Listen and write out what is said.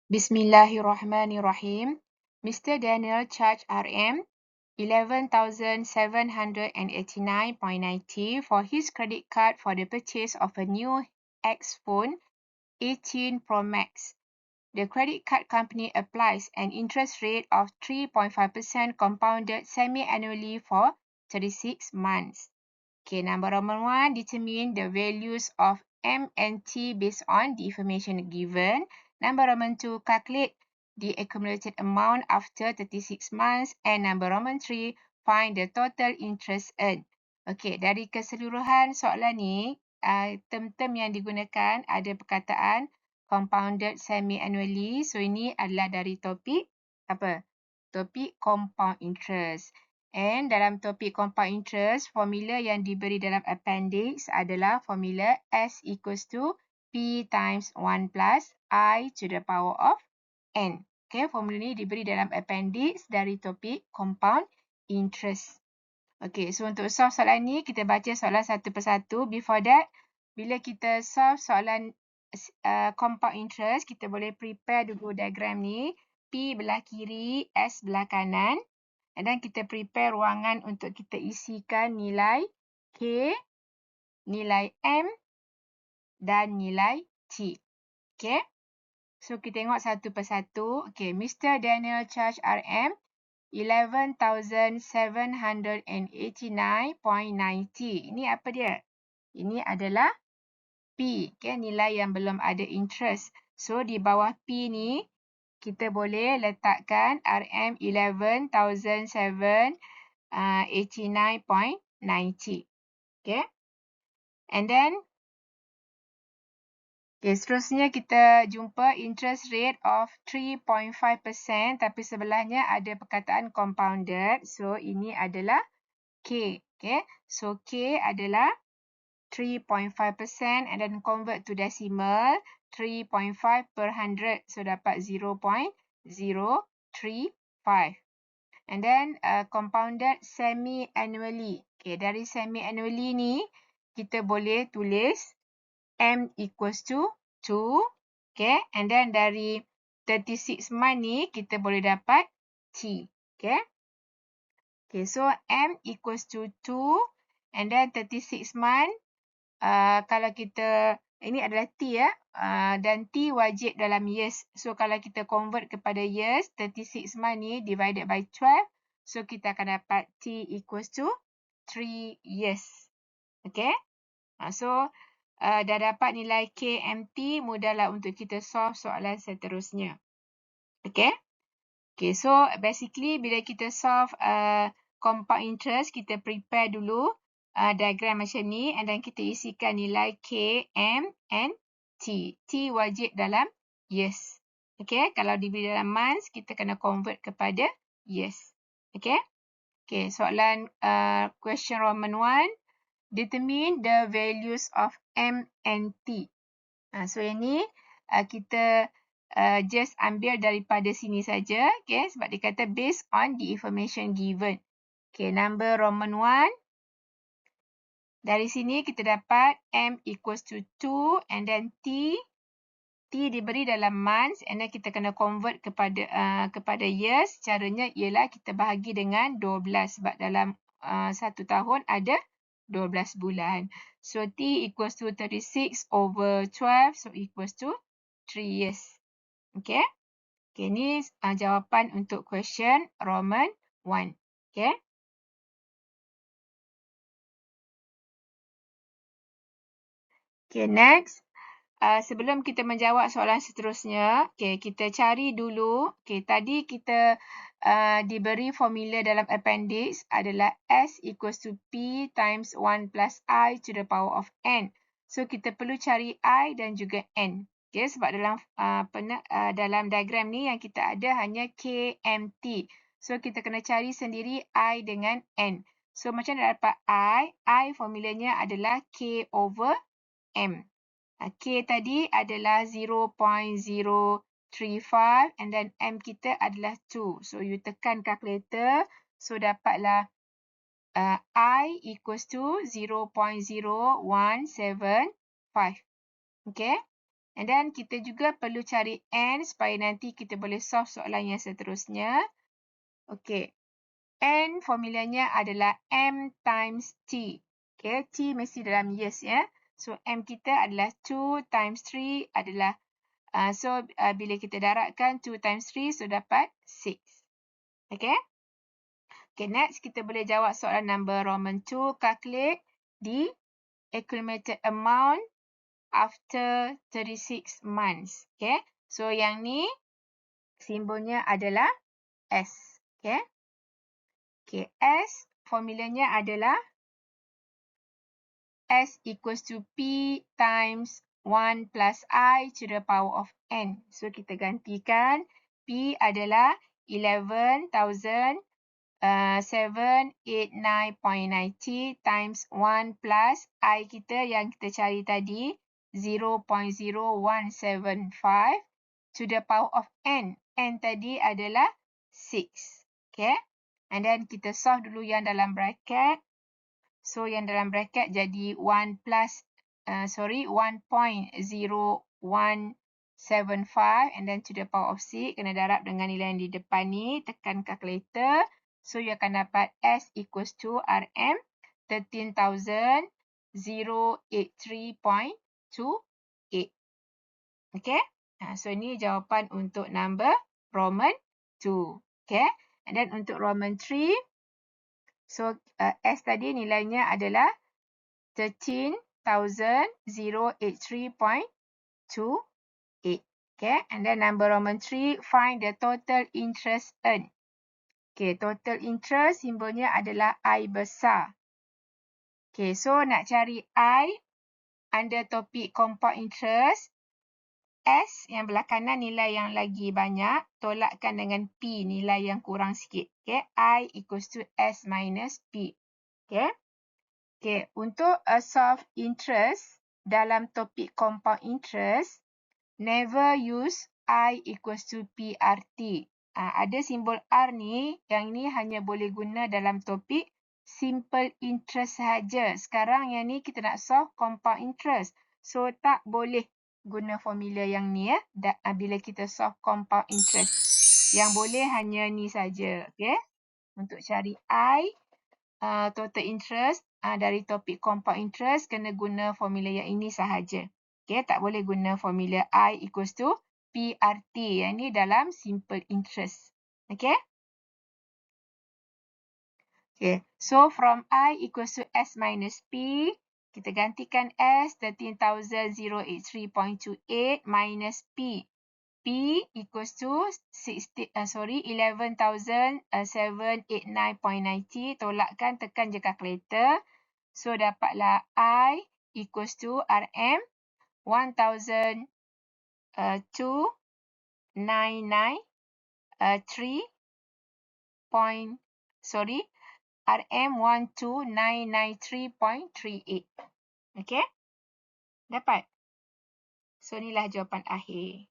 Bismillahirrahmanirrahim. Mr. Daniel charged RM 11,789.90 for his credit card for the purchase of a new X Phone 18 Pro Max. The credit card company applies an interest rate of 3.5% compounded semi-annually for 36 months. Okay, number Roman 1, determine the values of M and T based on the information given. Number Roman 2, calculate the accumulated amount after 36 months. And number Roman 3, find the total interest earned. Okay, dari keseluruhan soalan ni, term-term yang digunakan ada perkataan compounded semi-annually. So, ini adalah dari topik apa? Topik compound interest. And dalam topik compound interest, formula yang diberi dalam appendix adalah formula S equals to P times 1 plus I to the power of N. Okay, formula ni diberi dalam appendix dari topik compound interest. Okay, so untuk solve soalan ni, kita baca soalan satu persatu. Before that, bila kita solve soalan compound interest, kita boleh prepare dulu diagram ni. P belah kiri, S belah kanan. Dan kita prepare ruangan untuk kita isikan nilai K, nilai M dan nilai T. Okay. So, kita tengok satu persatu. Okay, Mr. Daniel charge RM 11,789.90. Ini apa dia? Ini adalah P. Okay, nilai yang belum ada interest. So, di bawah P ni, kita boleh letakkan RM 11,789.90. Okay. And then, okay, seterusnya kita jumpa interest rate of 3.5%. Tapi sebelahnya ada perkataan compounded. So, ini adalah K. Okay. So, K adalah 3.5% and then convert to decimal. 3.5 per 100. So, dapat 0.035. And then compounded semi-annually. Okay, dari semi-annually ni, kita boleh tulis M equals to 2. Okay, and then dari 36 month ni, kita boleh dapat T. Okay. Okay, so M equals to 2 and then 36 month. Kalau kita, ini adalah T ya. Dan T wajib dalam years. So, kalau kita convert kepada years, 36 month ni divided by 12. So, kita akan dapat T equals to 3 years. Okay. So, dah dapat nilai KMT, mudahlah untuk kita solve soalan seterusnya. Okay. Okay, so basically bila kita solve compound interest, kita prepare dulu diagram macam ni and then kita isikan nilai K, M and T. T wajib dalam years. Okay, kalau diberi dalam months, kita kena convert kepada years. Okay. Okay, soalan question Roman 1. Determine the values of M and T. So, yang ni kita just ambil daripada sini saja. Okay, sebab dia kata based on the information given. Okay, number Roman 1. Dari sini kita dapat M equals to 2 and then T. T diberi dalam months and then kita kena convert kepada years. Caranya ialah kita bahagi dengan 12 sebab dalam satu tahun ada 12 bulan. So, T equals to 36 over 12. So, equals to 3 years. Okay. Okay, ni jawapan untuk question Roman 1. Okay. Okay, next. Sebelum kita menjawab soalan seterusnya, okay, kita cari dulu. Okay, tadi kita diberi formula dalam appendix adalah S equals to P times 1 plus I to the power of N. So, kita perlu cari I dan juga N. Okay, sebab dalam diagram ni yang kita ada hanya K, M, T. So, kita kena cari sendiri I dengan N. So, macam mana dapat I formulanya adalah K over M. K tadi adalah 0.035 and then M kita adalah 2. So, you tekan calculator. So, dapatlah I equals to 0.0175. Okay. And then kita juga perlu cari N supaya nanti kita boleh solve soalan yang seterusnya. Okey. N formulanya adalah M times T. Okay, T mesti dalam years ya. So, M kita adalah 2 times 3 adalah, bila kita darabkan 2 times 3, so dapat 6. Okay. Okay, next kita boleh jawab soalan number Roman 2. Calculate the accumulated amount after 36 months. Okay. So, yang ni simbolnya adalah S. Okay. Okay, S formulanya adalah S equals to P times 1 plus I to the power of N. So, kita gantikan. P adalah 11,789.90 times 1 plus I kita yang kita cari tadi 0.0175 to the power of N. N tadi adalah 6. Okay. And then kita solve dulu yang dalam bracket. So, yang dalam bracket jadi 1.0175 and then to the power of 6. Kena darab dengan nilai yang di depan ni. Tekan calculator. So, you akan dapat S equals to RM 13,083.28. Okay. So, ini jawapan untuk number Roman 2. Okay. And then untuk Roman 3, so S tadi nilainya adalah 13,083.28. Okay. And then number Roman 3, find the total interest earned. Okay. Total interest simbolnya adalah I besar. Okay. So nak cari I under topik compound interest. S yang belah kanan nilai yang lagi banyak, tolakkan dengan P nilai yang kurang sikit. Okay. I equals to S minus P. Okay. Okay. Untuk solve interest dalam topik compound interest, never use I equals to PRT. Ada simbol R ni, yang ni hanya boleh guna dalam topik simple interest sahaja. Sekarang yang ni kita nak solve compound interest. So, tak boleh guna formula yang ni ya, bila kita solve compound interest. Yang boleh hanya ni saja. Okay. Untuk cari I, total interest dari topik compound interest, kena guna formula yang ini sahaja. Okay. Tak boleh guna formula I equals to PRT. Yang ni dalam simple interest. Okay. Okay. So, from I equals to S minus P, kita gantikan S 13,083.28 minus P. P equals to 11,789.90. Tolakkan, tekan je calculator. So, dapatlah I equals to RM 1,299.3. RM 12993.38. Okay? Dapat? So, inilah jawapan akhir.